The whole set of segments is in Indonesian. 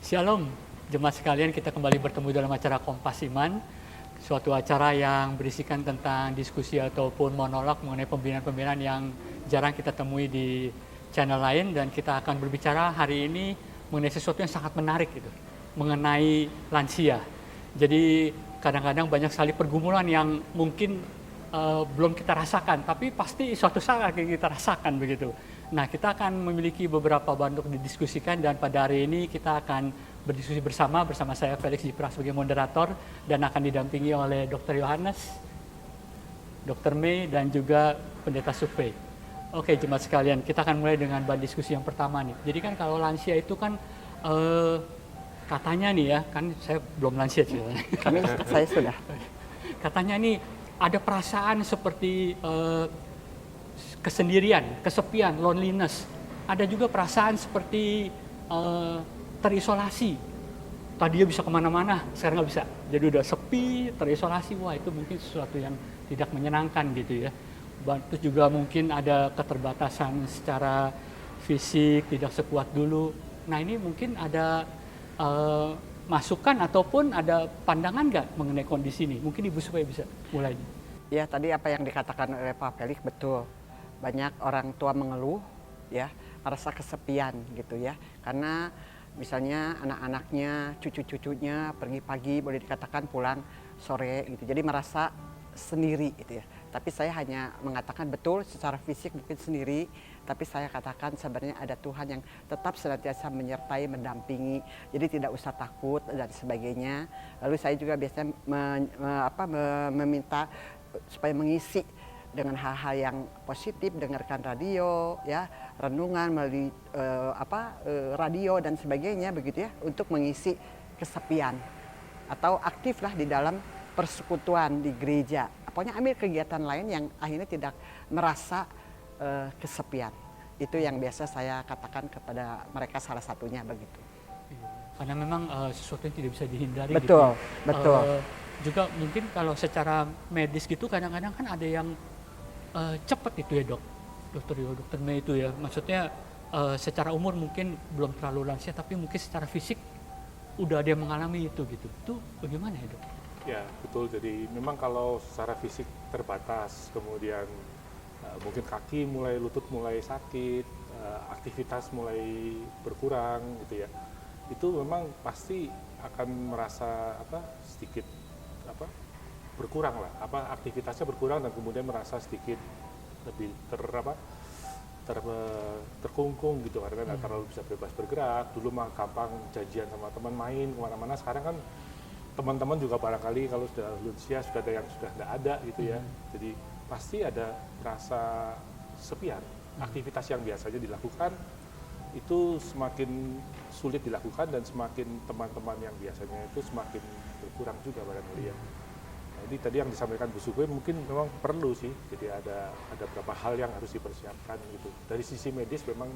Shalom, jemaat sekalian, kita kembali bertemu dalam acara Kompas Iman, suatu acara yang berisikan tentang diskusi ataupun monolog mengenai pembinaan-pembinaan yang jarang kita temui di channel lain, dan kita akan berbicara hari ini mengenai sesuatu yang sangat menarik gitu, mengenai lansia. Jadi kadang-kadang banyak sekali pergumulan yang mungkin belum kita rasakan, tapi pasti suatu saat akan kita rasakan begitu. Nah, kita akan memiliki beberapa bahan untuk didiskusikan, dan pada hari ini kita akan berdiskusi bersama saya Felix Jipra sebagai moderator, dan akan didampingi oleh Dr. Yohanes, Dr. May, dan juga Pendeta Supay. Oke, jemaat sekalian, kita akan mulai dengan bahan diskusi yang pertama nih. Jadi kan kalau lansia itu kan katanya nih ya, kan saya belum lansia sih. Saya sudah. Katanya nih ada perasaan seperti kesendirian, kesepian, loneliness. Ada juga perasaan seperti terisolasi. Tadinya bisa kemana-mana, sekarang nggak bisa. Jadi udah sepi, terisolasi. Wah, itu mungkin sesuatu yang tidak menyenangkan gitu ya. Terus juga mungkin ada keterbatasan secara fisik, tidak sekuat dulu. Nah, ini mungkin ada masukan ataupun ada pandangan nggak mengenai kondisi ini? Mungkin Ibu supaya bisa mulai. Ya, tadi apa yang dikatakan oleh Pak Felix betul. Banyak orang tua mengeluh, ya, merasa kesepian gitu ya, karena misalnya anak-anaknya, cucu-cucunya pergi pagi, boleh dikatakan pulang sore gitu, jadi merasa sendiri gitu ya. Tapi saya hanya mengatakan betul secara fisik mungkin sendiri, tapi saya katakan sebenarnya ada Tuhan yang tetap senantiasa menyertai, mendampingi, jadi tidak usah takut dan sebagainya. Lalu saya juga biasanya meminta supaya mengisi dengan hal-hal yang positif, dengarkan radio, ya, renungan melalui radio dan sebagainya begitu ya, untuk mengisi kesepian, atau aktiflah di dalam persekutuan di gereja. Pokoknya ambil kegiatan lain yang akhirnya tidak merasa kesepian. Itu yang biasa saya katakan kepada mereka, salah satunya begitu. Karena memang sesuatu yang tidak bisa dihindari. Betul, gitu. betul. Juga mungkin kalau secara medis gitu kadang-kadang kan ada yang cepat itu ya dokter May itu ya, maksudnya secara umur mungkin belum terlalu lansia, tapi mungkin secara fisik udah ada yang mengalami itu gitu. Itu bagaimana ya dok? Ya betul, jadi memang kalau secara fisik terbatas, kemudian mungkin kaki mulai, lutut mulai sakit, aktivitas mulai berkurang gitu ya, itu memang pasti akan merasa sedikit berkurang lah, aktivitasnya berkurang, dan kemudian merasa sedikit lebih terkungkung gitu, karena nggak terlalu bisa bebas bergerak. Dulu mah gampang janjian sama teman main kemana-mana, sekarang kan teman-teman juga barangkali kalau sudah lansia sudah ada yang sudah nggak ada gitu ya. Jadi pasti ada rasa sepian. Aktivitas yang biasanya dilakukan itu semakin sulit dilakukan, dan semakin teman-teman yang biasanya itu semakin berkurang juga barangkali ya. Nah, ini tadi yang disampaikan Bu Sugeng mungkin memang perlu sih, jadi ada beberapa hal yang harus dipersiapkan gitu. Dari sisi medis memang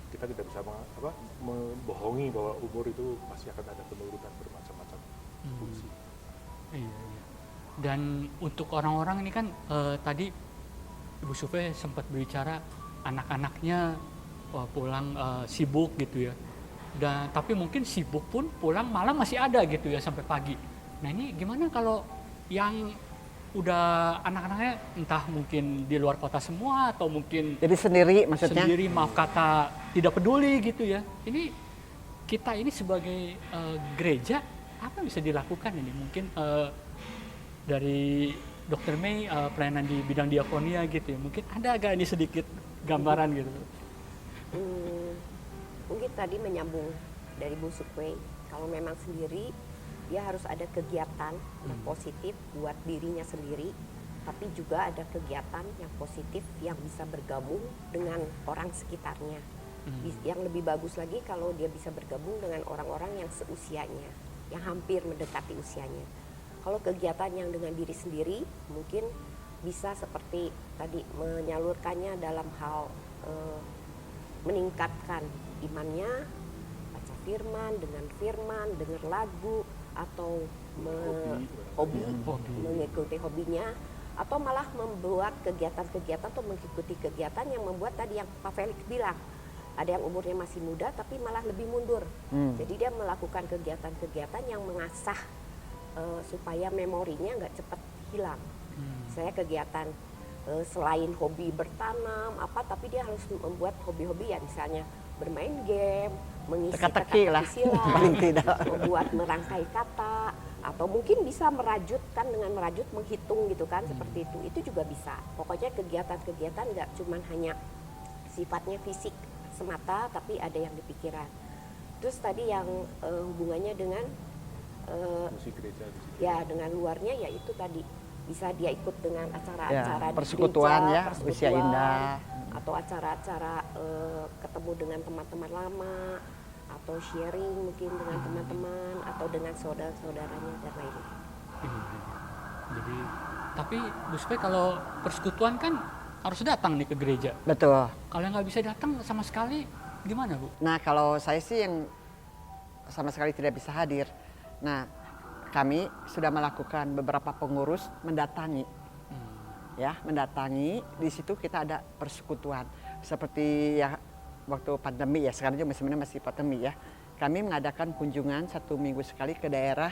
kita tidak bisa membohongi bahwa umur itu pasti akan ada penurunan bermacam-macam fungsi. Iya. Dan untuk orang-orang ini kan tadi Ibu Sufe sempat berbicara anak-anaknya pulang sibuk gitu ya. Dan tapi mungkin sibuk pun pulang malam masih ada gitu ya sampai pagi. Nah, ini gimana kalau yang udah anak-anaknya entah mungkin di luar kota semua, atau mungkin Jadi sendiri maksudnya? Sendiri, maaf kata, tidak peduli gitu ya. Ini kita ini sebagai gereja apa yang bisa dilakukan ini? Mungkin dari Dr. May pelayanan di bidang diakonia gitu ya. Mungkin ada agak ini sedikit gambaran gitu. Mungkin tadi menyambung dari Bu Sukwe, kalau memang sendiri dia harus ada kegiatan yang positif buat dirinya sendiri, tapi juga ada kegiatan yang positif yang bisa bergabung dengan orang sekitarnya. Yang lebih bagus lagi kalau dia bisa bergabung dengan orang-orang yang seusianya, yang hampir mendekati usianya. Kalau kegiatan yang dengan diri sendiri mungkin bisa seperti tadi menyalurkannya dalam hal meningkatkan imannya, baca firman, dengar lagu, atau mengikuti hobinya, atau malah membuat kegiatan-kegiatan atau mengikuti kegiatan yang membuat tadi yang Pak Felix bilang, ada yang umurnya masih muda tapi malah lebih mundur. Jadi dia melakukan kegiatan-kegiatan yang mengasah supaya memorinya nggak cepat hilang. Saya kegiatan selain hobi bertanam tapi dia harus membuat hobi-hobi ya, misalnya bermain game, mengisi Teka-teki lah, silang, paling tidak. membuat merangkai kata, atau mungkin bisa merajut, kan dengan merajut menghitung gitu kan, seperti itu juga bisa. Pokoknya kegiatan-kegiatan nggak cuman hanya sifatnya fisik semata, tapi ada yang di pikiran. Terus tadi yang hubungannya dengan Musik gereja di situ. ya dengan luarnya, yaitu tadi bisa dia ikut dengan acara-acara Ya, di persekutuan gereja, ya, usia indah. atau acara-acara ketemu dengan teman-teman lama, atau sharing mungkin dengan teman-teman atau dengan saudara-saudaranya dan lainnya. Jadi, tapi Bu Supay kalau persekutuan kan harus datang nih ke gereja. Betul. Kalau yang nggak bisa datang sama sekali, gimana Bu? Nah, kalau saya sih yang sama sekali tidak bisa hadir. Nah, kami sudah melakukan beberapa pengurus mendatangi. Ya, mendatangi, di situ kita ada persekutuan. Seperti ya waktu pandemi ya, sekarang juga sebenarnya masih pandemi ya. Kami mengadakan kunjungan 1 minggu sekali ke daerah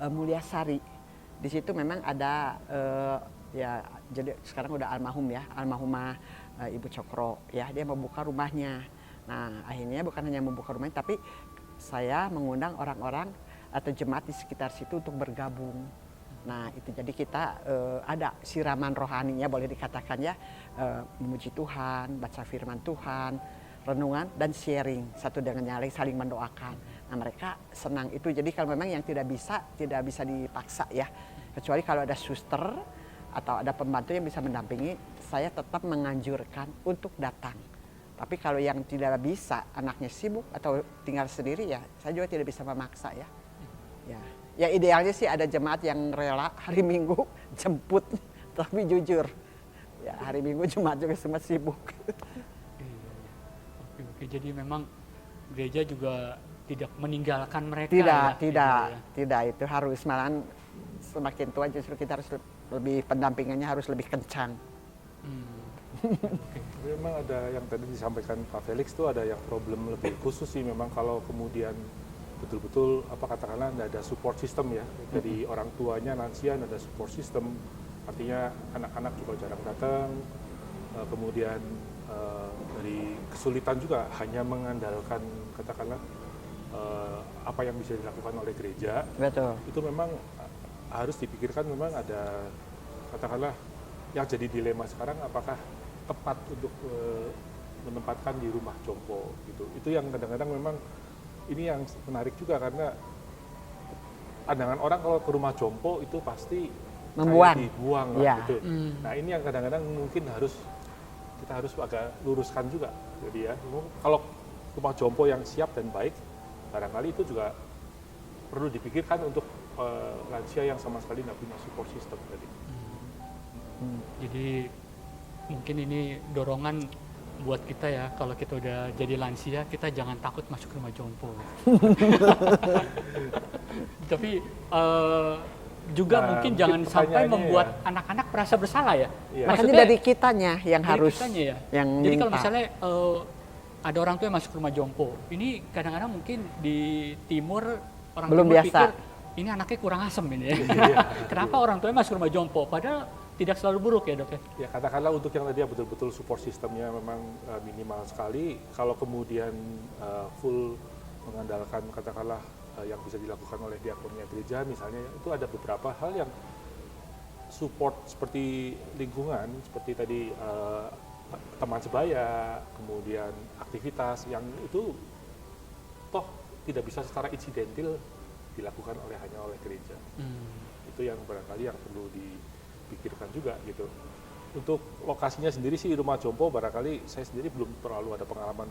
Mulyasari. Di situ memang ada ya, jadi sekarang udah almarhum ya, almarhumah Ibu Cokro ya, dia membuka rumahnya. Nah, akhirnya bukan hanya membuka rumahnya, tapi saya mengundang orang-orang atau jemaat di sekitar situ untuk bergabung. Nah, itu jadi kita ada siraman rohaninya, boleh dikatakan ya, memuji Tuhan, baca firman Tuhan, renungan dan sharing satu dengan yang lain, saling mendoakan. Nah, mereka senang itu. Jadi kalau memang yang tidak bisa dipaksa ya, kecuali kalau ada suster atau ada pembantu yang bisa mendampingi, saya tetap menganjurkan untuk datang. Tapi kalau yang tidak bisa, anaknya sibuk atau tinggal sendiri ya, saya juga tidak bisa memaksa ya. Ya idealnya sih ada jemaat yang rela hari Minggu jemput, tapi jujur ya hari Minggu jemaat juga semua sibuk. Oke, jadi memang gereja juga tidak meninggalkan mereka. Tidak itu harus, malahan semakin tua justru kita harus lebih, pendampingannya harus lebih kencang. Tapi memang ada yang tadi disampaikan Pak Felix tuh ada yang problem lebih khusus sih, memang kalau kemudian betul-betul katakanlah ada support system ya, dari orang tuanya lansia ada support system, artinya anak-anak juga jarang datang, kemudian dari kesulitan juga hanya mengandalkan katakanlah apa yang bisa dilakukan oleh gereja. Betul. Itu memang harus dipikirkan, memang ada katakanlah yang jadi dilema sekarang, apakah tepat untuk menempatkan di rumah jompo gitu. Itu yang kadang-kadang memang ini yang menarik juga, karena pandangan orang kalau ke rumah jompo itu pasti membuang, dibuang ya. gitu. Nah, ini yang kadang-kadang mungkin kita harus agak luruskan juga. Jadi ya, kalau rumah jompo yang siap dan baik, barangkali itu juga perlu dipikirkan untuk lansia yang sama sekali nggak punya support system tadi. Jadi mungkin ini dorongan buat kita ya, kalau kita udah jadi lansia, kita jangan takut masuk rumah jompo. Tapi juga mungkin jangan sampai membuat anak-anak merasa bersalah ya. Makanya dari kitanya yang dari harus kitanya ya. yang Jadi kalau minta. misalnya ada orang tua yang masuk rumah jompo, ini kadang-kadang mungkin di timur orang Belum timur biasa. pikir ini anaknya kurang asem ini ya. Kenapa orang tuanya masuk rumah jompo? Padahal tidak selalu buruk ya, Dok ya. Ya katakanlah untuk yang tadi betul-betul support sistemnya memang minimal sekali. Kalau kemudian full mengandalkan katakanlah yang bisa dilakukan oleh diakonnya gereja misalnya, itu ada beberapa hal yang support seperti lingkungan, seperti tadi teman sebaya, kemudian aktivitas yang itu toh tidak bisa secara insidental dilakukan hanya oleh gereja. Itu yang barangkali yang perlu dipikirkan juga gitu. Untuk lokasinya sendiri sih rumah jompo barangkali saya sendiri belum terlalu ada pengalaman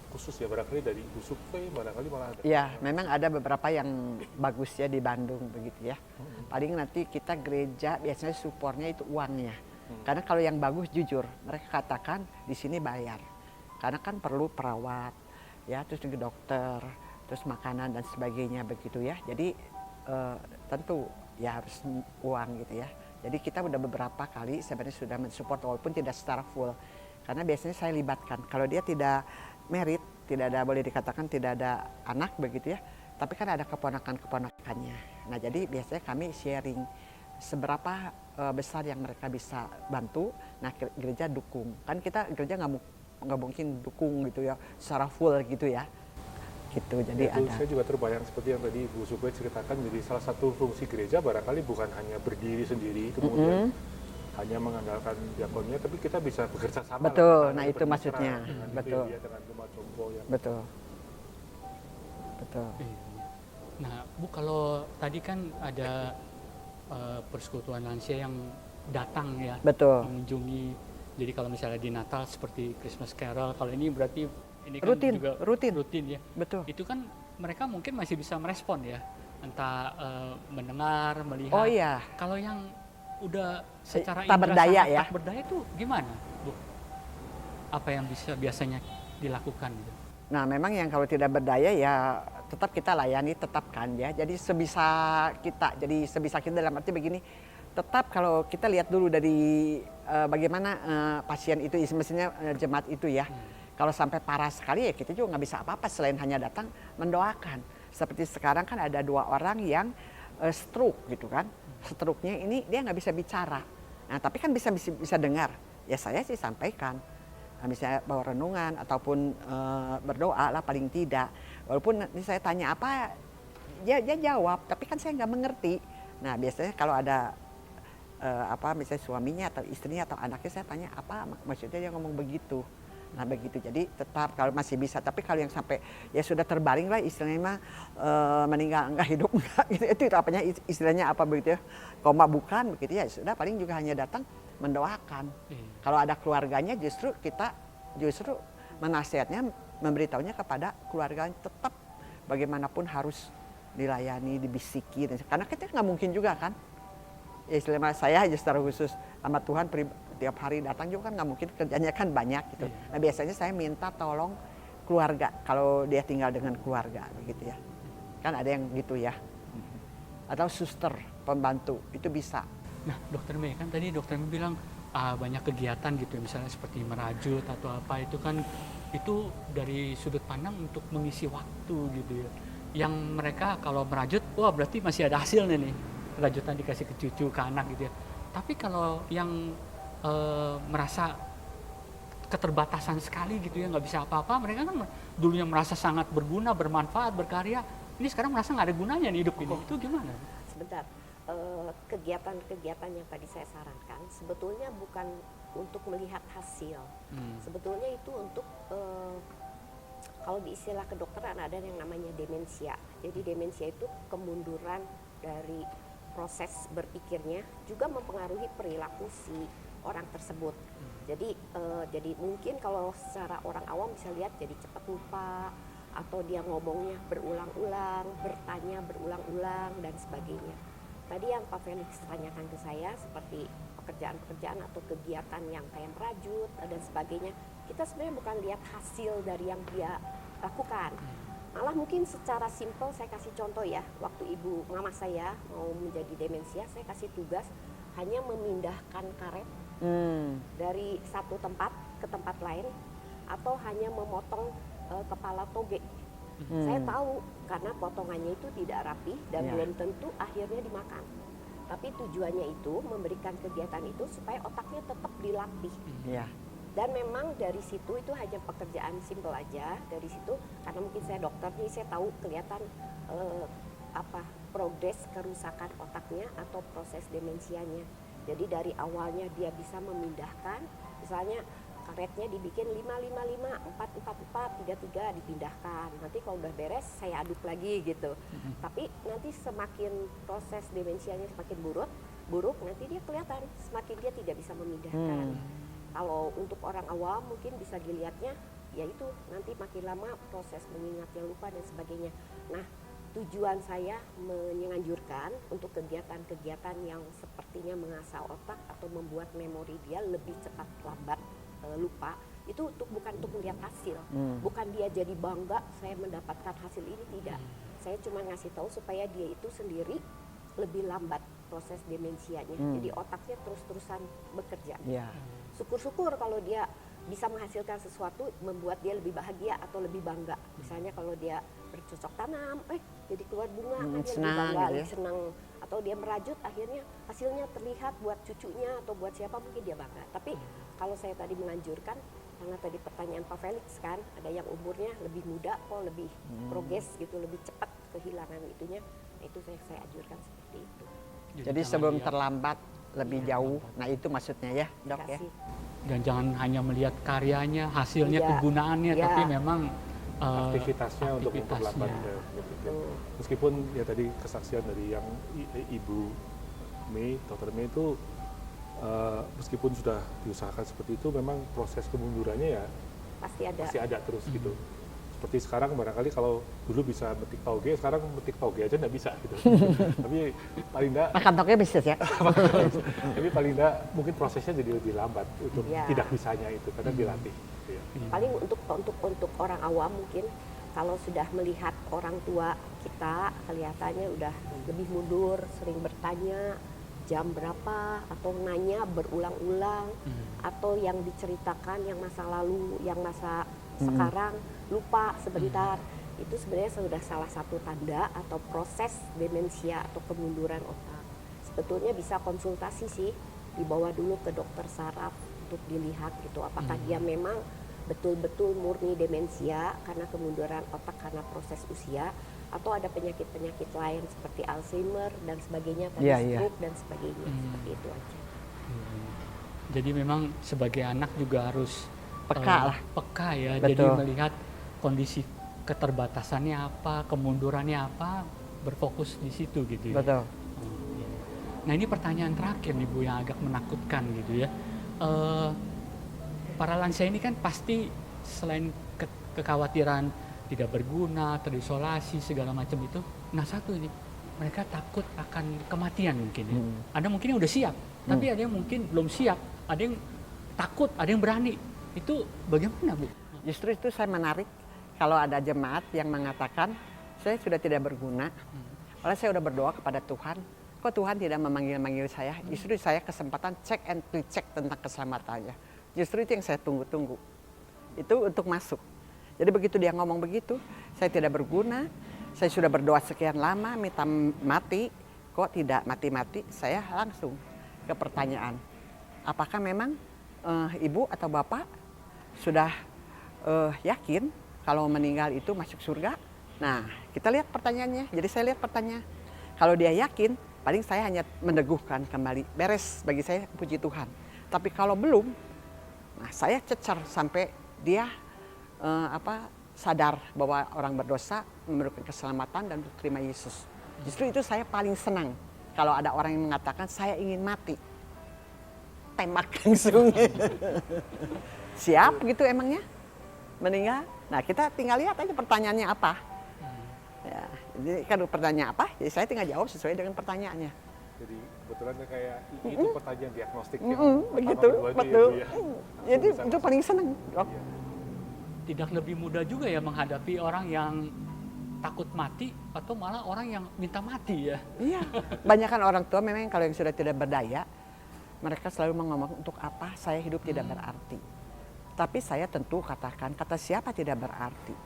khusus ya, barangkali dari Bu Supay barangkali malah ada. Ya, memang ada beberapa yang bagus ya di Bandung begitu ya. Paling nanti kita gereja biasanya supportnya itu uangnya. Karena kalau yang bagus jujur mereka katakan di sini bayar. Karena kan perlu perawat, ya, terus juga dokter, terus makanan dan sebagainya begitu ya. Jadi tentu ya harus uang gitu ya. Jadi kita udah beberapa kali sebenarnya sudah mensupport walaupun tidak secara full. Karena biasanya saya libatkan. Kalau dia tidak merit, tidak ada, boleh dikatakan tidak ada anak begitu ya, tapi kan ada keponakan-keponakannya. Nah jadi biasanya kami sharing seberapa besar yang mereka bisa bantu. Nah gereja dukung, kan kita gereja nggak mungkin dukung gitu ya secara full gitu ya, gitu. Jadi Itu ada. saya juga terbayang seperti yang tadi Bu Sukwe ceritakan, jadi salah satu fungsi gereja barangkali bukan hanya berdiri sendiri kemudian hanya mengandalkan diakonnya, tapi kita bisa bekerja sama. Betul, lah, nah dengan itu bermesra, maksudnya. dengan Betul. gereja, dengan rumah jompo yang Betul. Betul. Iya. Nah, Bu, kalau tadi kan ada persekutuan lansia yang datang ya, Betul. mengunjungi. Jadi kalau misalnya di Natal seperti Christmas Carol, kalau ini berarti ini kan Rutin, juga rutin. ya. Betul. Itu kan mereka mungkin masih bisa merespon ya, entah mendengar, melihat. Oh iya. Kalau yang udah secara tak indera berdaya sangat ya. tak berdaya itu gimana, Bu? Apa yang bisa biasanya dilakukan gitu? Nah memang yang kalau tidak berdaya ya tetap kita layani, tetap kan ya. Jadi sebisa kita dalam arti begini, tetap kalau kita lihat dulu dari bagaimana pasien itu, mestinya jemaat itu ya. Kalau sampai parah sekali ya kita juga nggak bisa apa-apa selain hanya datang mendoakan. Seperti sekarang kan ada 2 orang yang stroke gitu kan. Stroke-nya ini dia nggak bisa bicara. Nah tapi kan bisa dengar. Ya saya sih sampaikan. Misalnya bawa renungan ataupun berdoa lah paling tidak. Walaupun nanti saya tanya apa, dia jawab, tapi kan saya nggak mengerti. Nah biasanya kalau ada misalnya suaminya atau istrinya atau anaknya, saya tanya apa maksudnya dia ngomong begitu. Nah begitu, jadi tetap kalau masih bisa. Tapi kalau yang sampai ya sudah terbaring lah istilahnya mah meninggal enggak, hidup enggak gitu, itu apanya istilahnya apa begitu ya, koma bukan begitu ya, sudah paling juga hanya datang mendoakan. Kalau ada keluarganya kita justru menasihatnya, memberitahunya kepada keluarga tetap bagaimanapun harus dilayani, dibisiki. Karena kita nggak mungkin juga kan. Ya istilahnya saya aja secara khusus sama Tuhan tiap hari datang juga kan nggak mungkin, kerjanya kan banyak gitu. Nah biasanya saya minta tolong keluarga kalau dia tinggal dengan keluarga begitu ya. Kan ada yang gitu ya. Atau suster, pembantu, itu bisa. Nah, Dokter Mei, kan tadi Dokter Mei bilang banyak kegiatan gitu ya, misalnya seperti merajut atau apa, itu kan itu dari sudut pandang untuk mengisi waktu gitu ya. Yang mereka kalau merajut, wah berarti masih ada hasilnya nih, rajutan dikasih ke cucu, ke anak gitu ya. Tapi kalau yang merasa keterbatasan sekali gitu ya, nggak bisa apa-apa, mereka kan dulunya merasa sangat berguna, bermanfaat, berkarya, ini sekarang merasa nggak ada gunanya nih hidup ini. Itu gimana? Sebentar, kegiatan-kegiatan yang tadi saya sarankan sebetulnya bukan untuk melihat hasil. Sebetulnya itu untuk kalau di istilah kedokteran ada yang namanya demensia. Jadi demensia itu kemunduran dari proses berpikirnya, juga mempengaruhi perilaku si orang tersebut. Jadi mungkin kalau secara orang awam bisa lihat jadi cepat lupa, atau dia ngomongnya berulang-ulang, bertanya berulang-ulang dan sebagainya. Tadi yang Pak Felix tanyakan ke saya seperti pekerjaan-pekerjaan atau kegiatan yang kayak merajut dan sebagainya, kita sebenarnya bukan lihat hasil dari yang dia lakukan. Malah mungkin secara simpel saya kasih contoh ya, waktu ibu mama saya mau menjadi demensia, saya kasih tugas hanya memindahkan karet dari satu tempat ke tempat lain, atau hanya memotong kepala toge. Saya tahu karena potongannya itu tidak rapi dan belum tentu akhirnya dimakan. Tapi tujuannya itu memberikan kegiatan itu supaya otaknya tetap dilatih. Dan memang dari situ itu hanya pekerjaan simpel aja dari situ, karena mungkin saya dokter nih, saya tahu kelihatan progres kerusakan otaknya atau proses demensianya. Jadi dari awalnya dia bisa memindahkan, misalnya karetnya dibikin 555, 444, 33 dipindahkan. Nanti kalau udah beres saya aduk lagi gitu. Tapi nanti semakin proses demensianya semakin buruk, nanti dia kelihatan semakin dia tidak bisa memindahkan. Kalau untuk orang awam mungkin bisa dilihatnya yaitu nanti makin lama proses mengingatnya lupa dan sebagainya. Nah, tujuan saya menganjurkan untuk kegiatan-kegiatan yang sepertinya mengasah otak atau membuat memori dia lebih cepat lambat lupa, itu bukan untuk melihat hasil, bukan dia jadi bangga saya mendapatkan hasil ini, tidak. Saya cuma ngasih tahu supaya dia itu sendiri lebih lambat proses demensianya, jadi otaknya terus-terusan bekerja. Syukur-syukur kalau dia bisa menghasilkan sesuatu membuat dia lebih bahagia atau lebih bangga. Misalnya kalau dia bercocok tanam, jadi keluar bunga, kan dia lebih senang bangga, gitu ya. lebih senang. Atau dia merajut, akhirnya hasilnya terlihat buat cucunya atau buat siapa mungkin dia bangga. Tapi kalau saya tadi menganjurkan, karena tadi pertanyaan Pak Felix kan, ada yang umurnya lebih muda kok lebih progres gitu, lebih cepat kehilangan itunya, nah itu saya anjurkan seperti itu. Jadi jangan sebelum lihat- terlambat lebih jauh. Nah itu maksudnya ya, Dok ya. Dikasih. dan jangan hanya melihat karyanya, hasilnya, Iya. kegunaannya, Iya. tapi memang aktivitasnya untuk aktivitasnya. memperlambat ya. Meskipun ya tadi kesaksian dari yang Ibu Mei, Dr. Mei itu meskipun sudah diusahakan seperti itu, memang proses kemundurannya ya Pasti ada. masih ada terus gitu. Seperti sekarang barangkali kalau dulu bisa metik tauge, sekarang metik tauge aja nggak bisa gitu. Tapi paling enggak, Makan toknya bisnis ya. tapi paling enggak mungkin prosesnya jadi lebih lambat untuk Ya. tidak bisanya itu karena dilatih. Gitu ya. Paling untuk orang awam mungkin kalau sudah melihat orang tua kita kelihatannya udah lebih mundur, sering bertanya jam berapa atau nanya berulang-ulang atau yang diceritakan yang masa lalu, yang masa sekarang lupa sebentar. Itu sebenarnya sudah salah satu tanda atau proses demensia atau kemunduran otak. Sebetulnya bisa konsultasi sih, dibawa dulu ke dokter saraf untuk dilihat gitu apakah dia memang betul-betul murni demensia karena kemunduran otak karena proses usia atau ada penyakit-penyakit lain seperti Alzheimer dan sebagainya, tadi Iya, iya. stroke dan sebagainya, seperti itu aja. Jadi memang sebagai anak juga harus Peka lah. peka ya. Betul. Jadi melihat kondisi keterbatasannya apa, kemundurannya apa, berfokus di situ gitu ya. Betul. Nah ini pertanyaan terakhir nih Bu yang agak menakutkan gitu ya. Para lansia ini kan pasti selain kekhawatiran tidak berguna, terisolasi segala macam itu, nah satu ini mereka takut akan kematian mungkin ya. Ada mungkin yang udah siap, tapi ada yang mungkin belum siap, ada yang takut, ada yang berani. Itu bagaimana Bu? Justru itu saya menarik kalau ada jemaat yang mengatakan saya sudah tidak berguna, oleh saya sudah berdoa kepada Tuhan, kok Tuhan tidak memanggil-manggil saya. Justru saya kesempatan cek and recheck tentang keselamatannya. Justru itu yang saya tunggu-tunggu. Itu untuk masuk. Jadi begitu dia ngomong begitu, saya tidak berguna, saya sudah berdoa sekian lama, minta mati, kok tidak mati-mati, saya langsung ke pertanyaan. Apakah memang ibu atau bapak sudah yakin kalau meninggal itu masuk surga? Nah, kita lihat pertanyaannya. Jadi saya lihat pertanyaan. Kalau dia yakin, paling saya hanya meneguhkan kembali. Beres bagi saya, puji Tuhan. Tapi kalau belum, nah saya cecer sampai dia sadar bahwa orang berdosa memerlukan keselamatan dan untuk terima Yesus. Justru itu saya paling senang kalau ada orang yang mengatakan saya ingin mati. Tembak langsung. Siap gitu emangnya? Meninggal? Nah kita tinggal lihat aja pertanyaannya apa. Ya, jadi kan pertanyaan apa? Jadi saya tinggal jawab sesuai dengan pertanyaannya. Jadi kebetulan kayak itu pertanyaan diagnostik yang Begitu, pertama kedua itu betul. ya, Bu, ya. Jadi Bisa itu paling senang. Dok. Tidak lebih mudah juga ya menghadapi orang yang takut mati atau malah orang yang minta mati ya. Iya, banyakan orang tua memang kalau yang sudah tidak berdaya, mereka selalu ngomong untuk apa saya hidup tidak berarti. Tapi saya tentu katakan, kata siapa tidak berarti?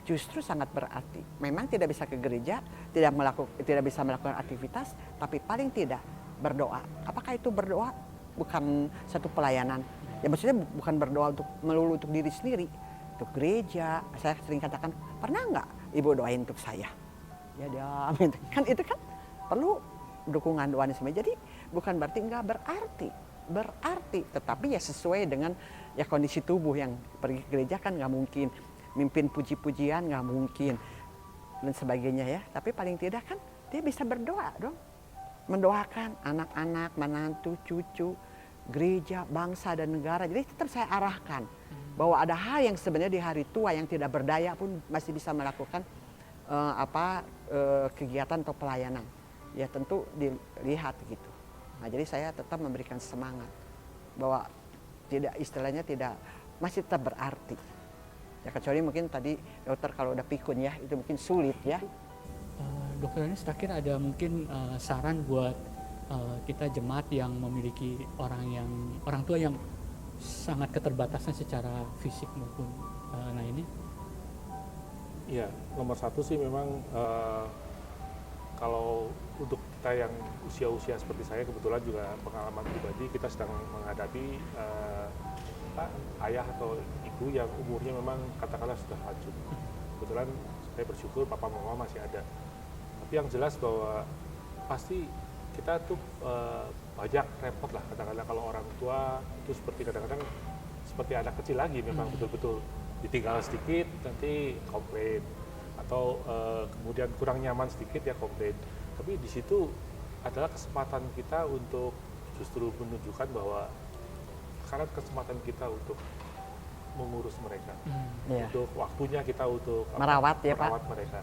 Justru sangat berarti. Memang tidak bisa ke gereja, tidak bisa melakukan aktivitas, tapi paling tidak berdoa. Apakah itu berdoa? Bukan satu pelayanan. Ya maksudnya bukan berdoa untuk melulu untuk diri sendiri, untuk gereja. Saya sering katakan, pernah nggak ibu doain untuk saya? Ya dia kan itu kan perlu dukungan doa dan sebagainya. Jadi bukan berarti nggak berarti, tetapi ya sesuai dengan ya kondisi tubuh. Yang pergi ke gereja kan nggak mungkin, mimpin puji-pujian nggak mungkin dan sebagainya ya. Tapi paling tidak kan dia bisa berdoa dong, mendoakan anak-anak, menantu, cucu, gereja, bangsa dan negara. Jadi tetap saya arahkan bahwa ada hal yang sebenarnya di hari tua yang tidak berdaya pun masih bisa melakukan kegiatan atau pelayanan. Ya tentu dilihat gitu. Nah jadi saya tetap memberikan semangat bahwa masih tetap berarti. Ya kecuali mungkin tadi dokter kalau udah pikun ya itu mungkin sulit ya. Dokter Anis terakhir ada mungkin saran buat kita jemaat yang memiliki orang tua yang sangat keterbatasan secara fisik maupun nah ini. Iya, nomor satu sih memang kalau untuk kita yang usia-usia seperti saya, kebetulan juga pengalaman pribadi kita sedang menghadapi ayah atau ibu yang umurnya memang katakanlah sudah lanjut. Kebetulan saya bersyukur papa mama masih ada. Tapi yang jelas bahwa pasti kita tuh banyak repot lah, katakanlah kalau orang tua itu seperti kadang-kadang seperti anak kecil lagi, memang betul-betul ditinggal sedikit nanti komplain, atau kemudian kurang nyaman sedikit ya komplain. Tapi di situ adalah kesempatan kita untuk justru menunjukkan bahwa sekarang kesempatan kita untuk mengurus mereka, Iya. untuk waktunya kita untuk Merawat ya, Pak. merawat mereka.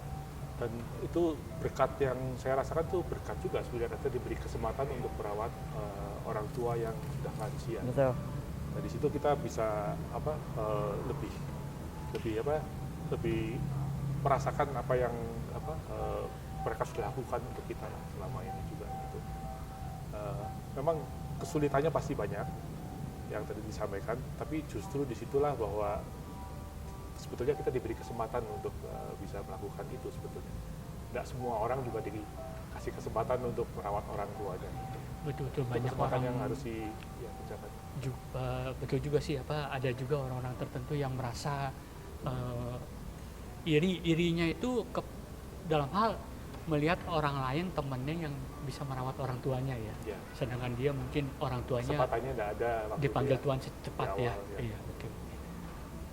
Dan itu berkat yang saya rasakan tuh berkat juga sebenarnya, kita diberi kesempatan untuk merawat orang tua yang sudah lansia. Betul. Nah, di situ kita bisa lebih merasakan apa yang mereka sudah lakukan untuk kita lah selama ini juga gitu. Memang kesulitannya pasti banyak yang tadi disampaikan, tapi justru disitulah bahwa sebetulnya kita diberi kesempatan untuk bisa melakukan itu sebetulnya. Tidak semua orang juga dikasih kesempatan untuk merawat orang tuanya. Betul-betul Itu banyak kesempatan orang yang harus dikerjakan. betul juga sih, ada juga orang-orang tertentu yang merasa irinya itu dalam hal melihat orang lain temennya yang bisa merawat orang tuanya ya. Ya. Sedangkan dia mungkin orang tuanya Kesempatannya tidak ada waktu dipanggil dia Tuhan secepat di ya. awal, ya. Iya, betul.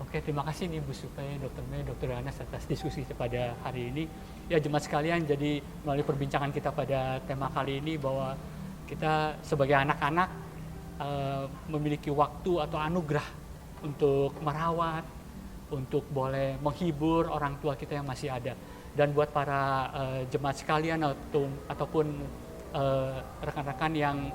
Oke, terima kasih nih Bu Supay, Dr. Mei, Dr. Yohanes atas diskusi pada hari ini. Ya jemaat sekalian, jadi melalui perbincangan kita pada tema kali ini bahwa kita sebagai anak-anak memiliki waktu atau anugerah untuk merawat, untuk boleh menghibur orang tua kita yang masih ada. Dan buat para jemaat sekalian ataupun rekan-rekan yang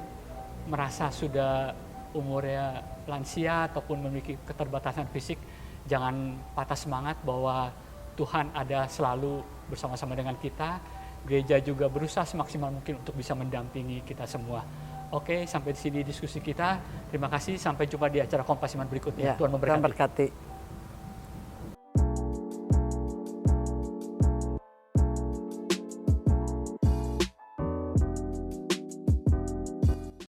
merasa sudah umurnya lansia ataupun memiliki keterbatasan fisik, jangan patah semangat bahwa Tuhan ada selalu bersama-sama dengan kita. Gereja juga berusaha semaksimal mungkin untuk bisa mendampingi kita semua. Oke, sampai di sini diskusi kita. Terima kasih, sampai jumpa di acara Kompas Iman berikutnya. Ya, Tuhan Tuhan memberkati. berkati.